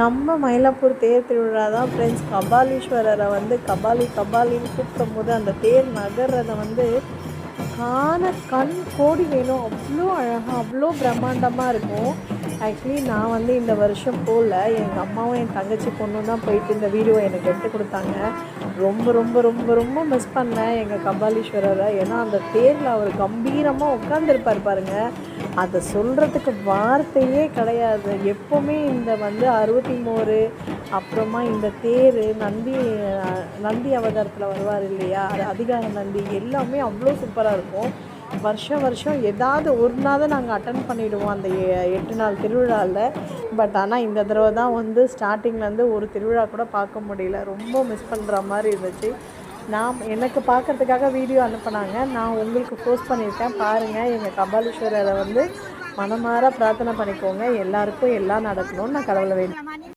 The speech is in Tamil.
நம்ம மயிலாப்பூர் தேர் திருவிழா தான் ஃப்ரெண்ட்ஸ். கபாலீஸ்வரரை வந்து கபாலின்னு கூப்பிடும்போது அந்த தேர் நகர்றதை வந்து காண கண் கோடி வேணும். அவ்வளோ அழகாக அவ்வளோ பிரம்மாண்டமாக இருக்கும். ஆக்சுவலி நான் வந்து இந்த வருஷம் போகல, எங்கள் அம்மாவும் என் தங்கச்சி பொண்ணும் தான் போயிட்டு இந்த வீடியோ எனக்கு எடுத்து கொடுத்தாங்க. ரொம்ப ரொம்ப ரொம்ப ரொம்ப மிஸ் பண்ணேன் எங்கள் கபாலீஸ்வரரை. ஏன்னா அந்த தேரில் அவர் கம்பீரமாக உட்காந்துருப்பார் பாருங்கள், அதை சொல்கிறதுக்கு வார்த்தையே கிடையாது. எப்போவுமே இந்த வந்து 63 அப்புறமா இந்த தேர் நந்தி அவதாரத்தில் வருவார் இல்லையா, அது அதிகார நந்தி, எல்லாமே அவ்வளோ சூப்பராக இருக்கும். வருஷம் ஏதாவது ஒரு நாள் நாங்கள் அட்டன் பண்ணிவிடுவோம் அந்த 8 நாள் திருவிழாவில். பட் ஆனால் இந்த தடவை தான் வந்து ஸ்டார்டிங்லேருந்து ஒரு திருவிழா கூட பார்க்க முடியல. ரொம்ப மிஸ் பண்ணுற மாதிரி இருந்துச்சு. எனக்கு பார்க்குறதுக்காக வீடியோ அனுப்புனாங்க, நான் உங்களுக்கு போஸ்ட் பண்ணியிருக்கேன் பாருங்கள். எங்கள் கபாலீஸ்வரரை வந்து மனமார பிரார்த்தனை பண்ணிக்கோங்க, எல்லாருக்கும் எல்லாம் நடக்கணும்னு நான் கடவுளை வேண்டிக்கிறேன்.